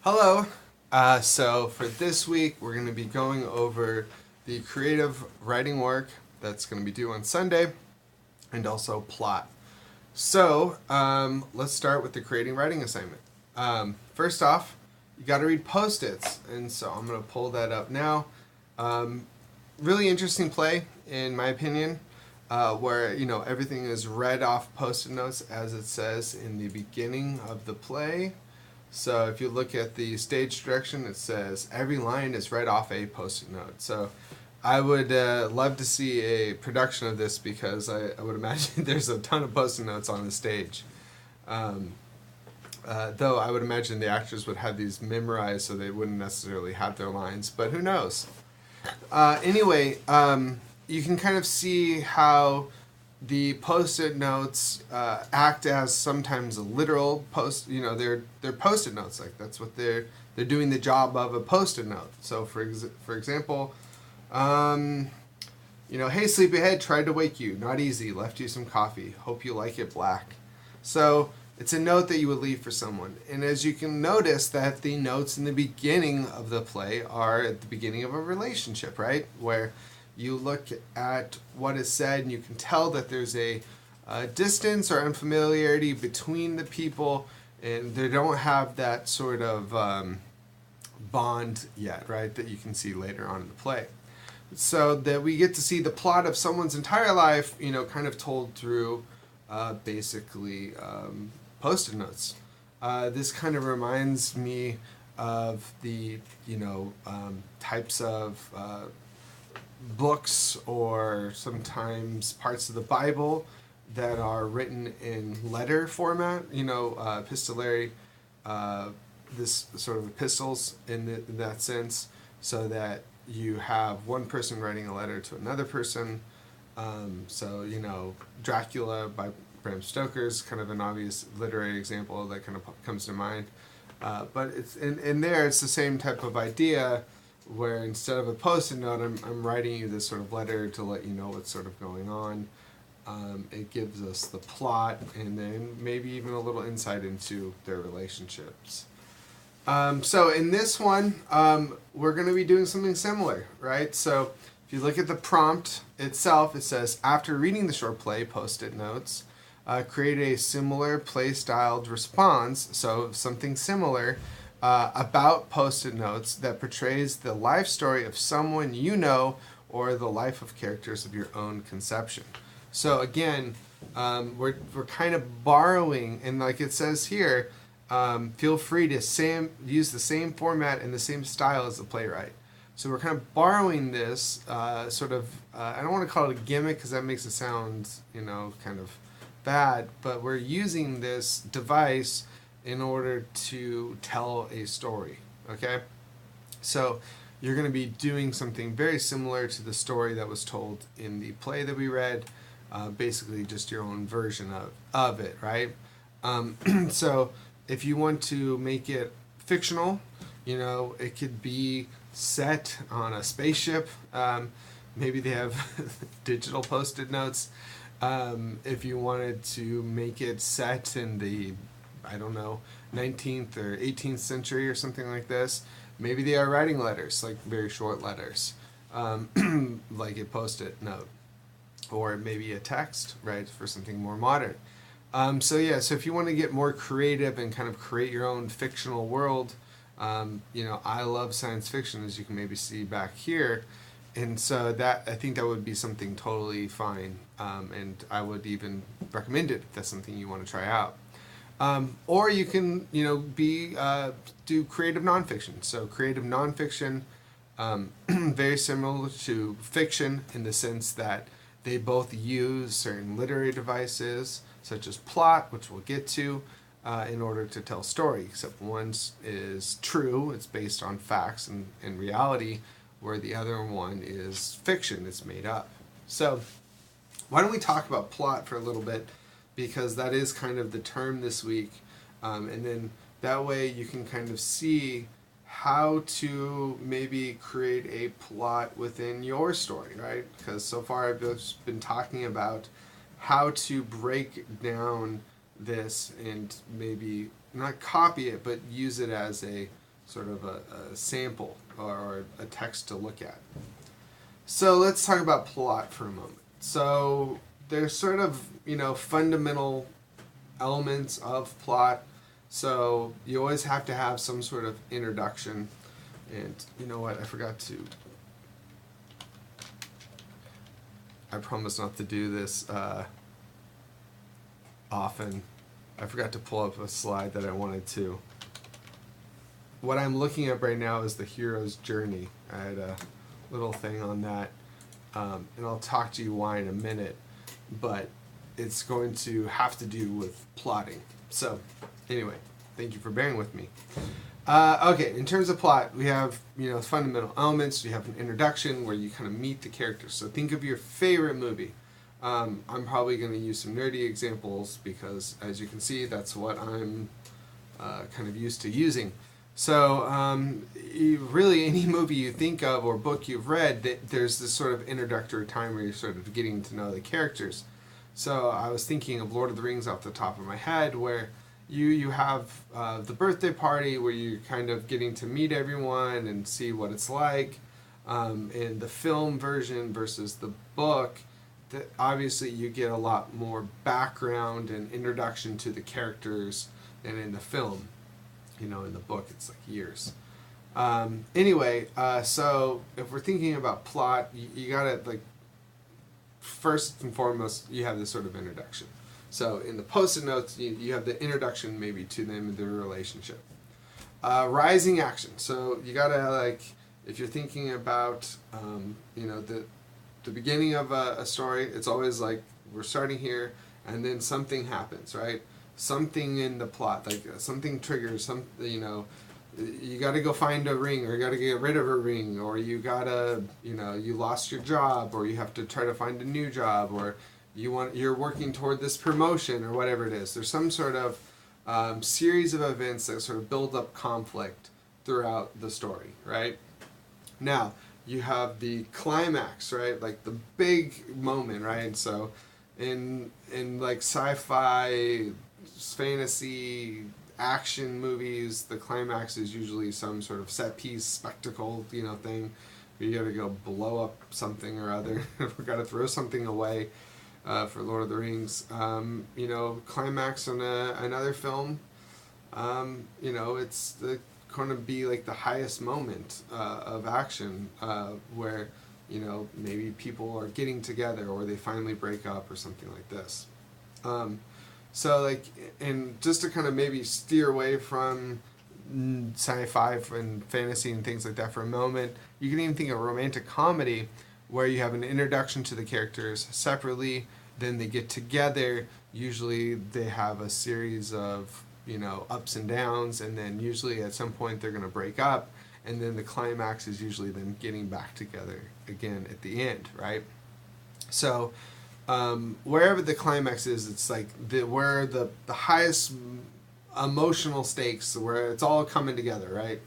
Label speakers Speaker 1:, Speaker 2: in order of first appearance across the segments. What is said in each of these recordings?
Speaker 1: Hello. So for this week, we're going to be going over the creative writing work that's going to be due on Sunday, and also plot. So let's start with the creating writing assignment. First off, you got to read Post-its, and so I'm going to pull that up now. Um, Really interesting play, in my opinion, where everything is read off Post-it notes as it says in the beginning of the play. So if you look at the stage direction, it says every line is read off a Post-it note. So I would love to see a production of this because I would imagine there's a ton of Post-it notes on the stage. Um, though I would imagine the actors would have these memorized so they wouldn't necessarily have their lines, but who knows? Anyway, you can kind of see how the post-it notes act as sometimes a literal post. They're post-it notes. Like that's what they're doing the job of a post-it note. So for example, hey sleepyhead, tried to wake you, not easy. Left you some coffee. Hope you like it black. So it's a note that you would leave for someone. And as you can notice that the notes in the beginning of the play are at the beginning of a relationship, right? Where you look at what is said and you can tell that there's a distance or unfamiliarity between the people, and they don't have that sort of bond yet, right? That you can see later on in the play. So that we get to see the plot of someone's entire life, kind of told through basically Post-it notes. This kind of reminds me of the types of books or sometimes parts of the Bible that are written in letter format. Epistolary. This sort of epistles in that sense, so that you have one person writing a letter to another person. Dracula by Bram Stoker is kind of an obvious literary example that kind of comes to mind. But it's in there, it's the same type of idea where instead of a post-it note, I'm writing you this sort of letter to let you know what's sort of going on. It gives us the plot and then maybe even a little insight into their relationships. So in this one, we're going to be doing something similar, right? So if you look at the prompt itself, it says, after reading the short play, Post-it notes, create a similar play-styled response, so something similar, about Post-it notes that portrays the life story of someone you know or the life of characters of your own conception. So again, we're kind of borrowing, and like it says here, feel free to use the same format and the same style as the playwright. So we're kind of borrowing this I don't want to call it a gimmick because that makes it sound, kind of bad, but we're using this device in order to tell a story, okay? So you're going to be doing something very similar to the story that was told in the play that we read, basically just your own version of it, right? So if you want to make it fictional, it could be set on a spaceship. Maybe they have digital Post-it notes. If you wanted to make it set in the, 19th or 18th century or something like this, maybe they are writing letters, like very short letters, like a Post-it note, or maybe a text, right, for something more modern. So if you want to get more creative and kind of create your own fictional world, I love science fiction, as you can maybe see back here, and so that I think that would be something totally fine, and I would even recommend it if that's something you want to try out. Or you can, do creative nonfiction. So creative nonfiction, very similar to fiction in the sense that they both use certain literary devices, such as plot, which we'll get to, in order to tell story. Except one is true, it's based on facts and reality, where the other one is fiction, it's made up. So why don't we talk about plot for a little bit, because that is kind of the term this week, and then that way you can kind of see how to maybe create a plot within your story, right? Because so far I've just been talking about how to break down this and maybe not copy it, but use it as a sort of a sample or a text to look at. So let's talk about plot for a moment. So there's sort of, fundamental elements of plot. So you always have to have some sort of introduction. And you know what? I promise not to do this often. I forgot to pull up a slide that I wanted to. What I'm looking at right now is the hero's journey. I had a little thing on that, and I'll talk to you why in a minute, but it's going to have to do with plotting. So, anyway, thank you for bearing with me. Okay, in terms of plot, we have, fundamental elements. We have an introduction where you kind of meet the characters. So think of your favorite movie. I'm probably going to use some nerdy examples because, as you can see, that's what I'm kind of used to using. So really any movie you think of or book you've read, there's this sort of introductory time where you're sort of getting to know the characters. So I was thinking of Lord of the Rings off the top of my head, where you have the birthday party where you're kind of getting to meet everyone and see what it's like. In the film version versus the book, obviously you get a lot more background and introduction to the characters than in the film. In the book it's like years. Anyway, so if we're thinking about plot, you gotta, first and foremost, you have this sort of introduction. So in the post-it notes, you have the introduction maybe to them and their relationship. Rising action. So you gotta, if you're thinking about, the beginning of a story, it's always we're starting here and then something happens, right? Something in the plot, something triggers, you gotta go find a ring, or you gotta get rid of a ring, or you gotta, you lost your job, or you have to try to find a new job, or you're working toward this promotion, or whatever it is. There's some sort of series of events that sort of build up conflict throughout the story, right? Now, you have the climax, right? The big moment, right? So in sci-fi, fantasy, action movies, the climax is usually some sort of set piece, spectacle, thing. You gotta go blow up something or other. We gotta throw something away for Lord of the Rings. Climax on another film, it's going to be the highest moment of action where, maybe people are getting together or they finally break up or something like this. So and just to kind of maybe steer away from sci-fi and fantasy and things like that for a moment, you can even think of a romantic comedy where you have an introduction to the characters separately, then they get together. Usually they have a series of, ups and downs, and then usually at some point they're going to break up, and then the climax is usually them getting back together again at the end, right? So wherever the climax is, it's where the highest emotional stakes, where it's all coming together, right?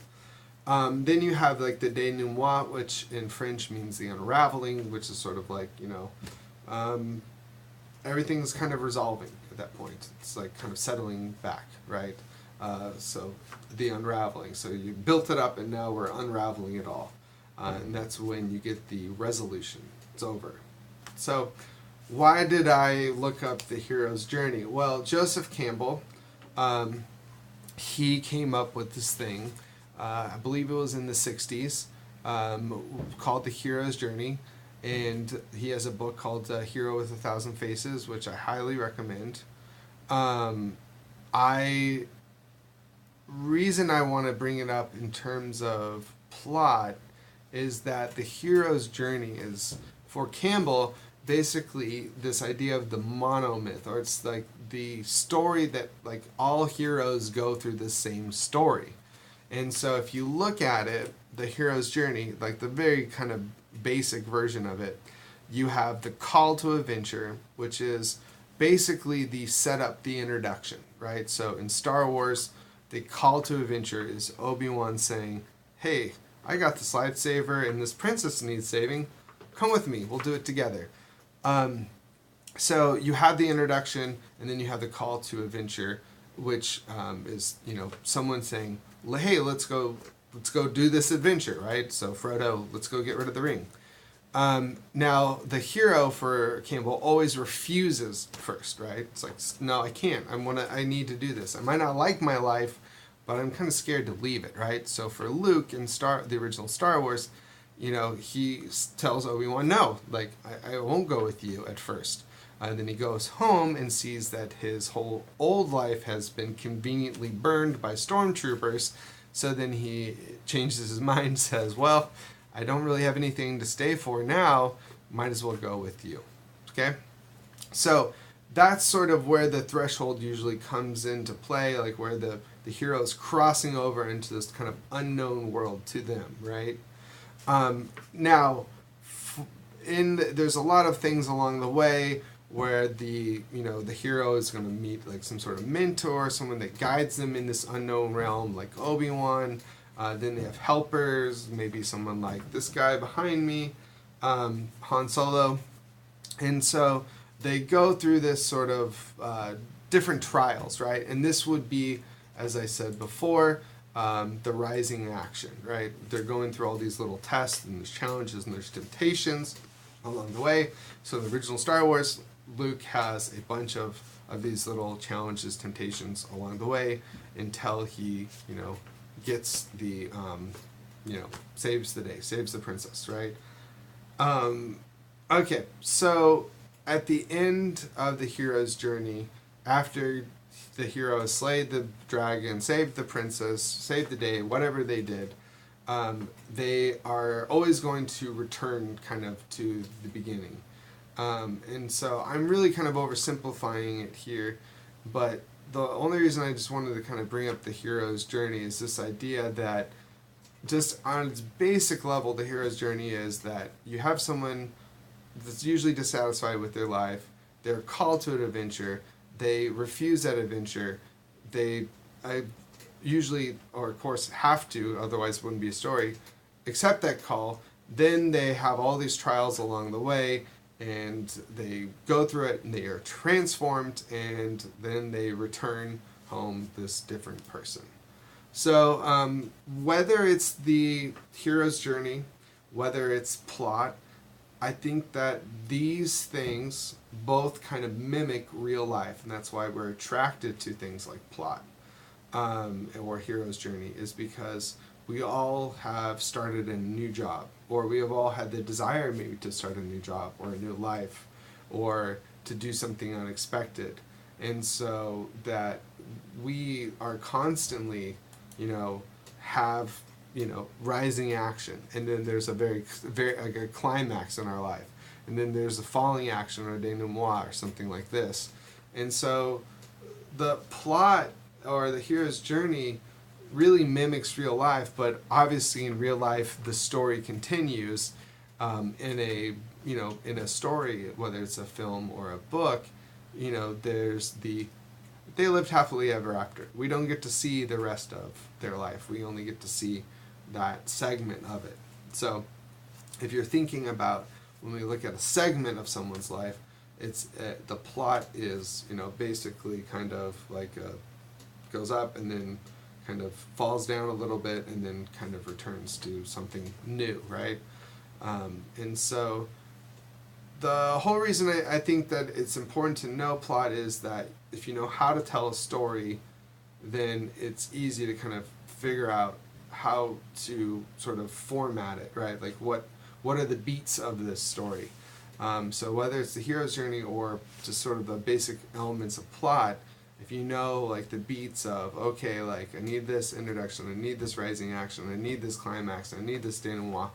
Speaker 1: Then you have the denouement, which in French means the unraveling, which is sort of everything's kind of resolving at that point. It's kind of settling back, right? So the unraveling. So you built it up and now we're unraveling it all. And that's when you get the resolution. It's over. So why did I look up the hero's journey? Well, Joseph Campbell, he came up with this thing, I believe it was in the 60s, called The Hero's Journey. And he has a book called Hero with a Thousand Faces, which I highly recommend. Reason I want to bring it up in terms of plot is that the hero's journey is, for Campbell, basically this idea of the monomyth, or it's the story that all heroes go through the same story. And so if you look at it, the hero's journey, the very kind of basic version of it, you have the call to adventure, which is basically the setup, the introduction, right? So in Star Wars, the call to adventure is Obi-Wan saying, hey, I got this lightsaber and this princess needs saving. Come with me, we'll do it together. So you have the introduction, and then you have the call to adventure, which is, someone saying, hey, let's go let's go do this adventure, right? So Frodo, let's go get rid of the ring. Now the hero for Campbell always refuses first, right? It's like, no, I can't. I need to do this. I might not like my life, but I'm kind of scared to leave it, right? So for Luke in the original Star Wars, he tells Obi-Wan, no, like I won't go with you at first. And then he goes home and sees that his whole old life has been conveniently burned by stormtroopers. So then he changes his mind and says, well, I don't really have anything to stay for now. Might as well go with you. Okay? So that's sort of where the threshold usually comes into play, like where the hero's crossing over into this kind of unknown world to them, right? Now, there's a lot of things along the way where the hero is going to meet like some sort of mentor, someone that guides them in this unknown realm, like Obi-Wan. Then they have helpers, maybe someone like this guy behind me, Han Solo. And so they go through this sort of different trials, right? And this would be, as I said before, the rising action, right? They're going through all these little tests, and there's challenges and there's temptations along the way. So in the original Star Wars, Luke has a bunch of these little challenges, temptations along the way until he, gets the, saves the day, saves the princess, right? Okay, so at the end of the hero's journey, after the hero has slayed the dragon, saved the princess, saved the day, whatever they did, they are always going to return kind of to the beginning. And so I'm really kind of oversimplifying it here, but the only reason I just wanted to kind of bring up the hero's journey is this idea that just on its basic level, the hero's journey is that you have someone that's usually dissatisfied with their life, they're called to an adventure, they refuse that adventure, they usually, or of course have to, otherwise it wouldn't be a story, accept that call, then they have all these trials along the way, and they go through it and they are transformed, and then they return home this different person. So whether it's the hero's journey, whether it's plot, I think that these things both kind of mimic real life, and that's why we're attracted to things like plot or hero's journey, is because we all have started a new job, or we have all had the desire maybe to start a new job or a new life, or to do something unexpected. And so that we are constantly, have, rising action. And then there's a very like a climax in our life. And then there's a falling action or a denouement or something like this. And so the plot or the hero's journey really mimics real life, but obviously in real life the story continues. In a story, whether it's a film or a book, there's they lived happily ever after. We don't get to see the rest of their life. We only get to see that segment of it. So if you're thinking about when we look at a segment of someone's life, it's the plot is basically kind of like goes up and then kind of falls down a little bit and then kind of returns to something new, right? And so the whole reason I think that it's important to know plot is that if you know how to tell a story, then it's easy to kind of figure out how to sort of format it, right? Like what are the beats of this story? So whether it's the hero's journey or just sort of the basic elements of plot, if you know like the beats of, okay, like I need this introduction, I need this rising action, I need this climax, I need this denouement,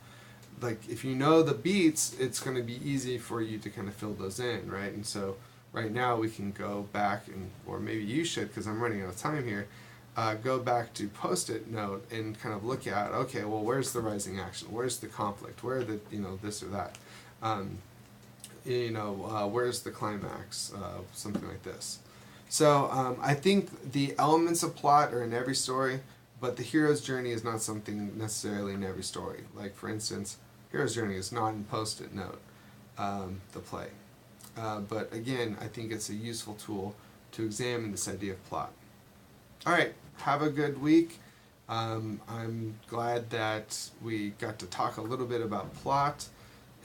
Speaker 1: like if you know the beats, it's going to be easy for you to kind of fill those in, right? And so right now we can go back and, or maybe you should, because I'm running out of time here, go back to Post-it note and kind of look at, okay, well, where's the rising action? Where's the conflict? Where are the, this or that? Where's the climax? Something like this. So I think the elements of plot are in every story, but the hero's journey is not something necessarily in every story. Like, for instance, hero's journey is not in Post-it note, the play. But again, I think it's a useful tool to examine this idea of plot. All right, have a good week. I'm glad that we got to talk a little bit about plot,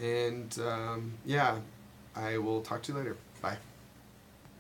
Speaker 1: and yeah, I will talk to you later. Bye.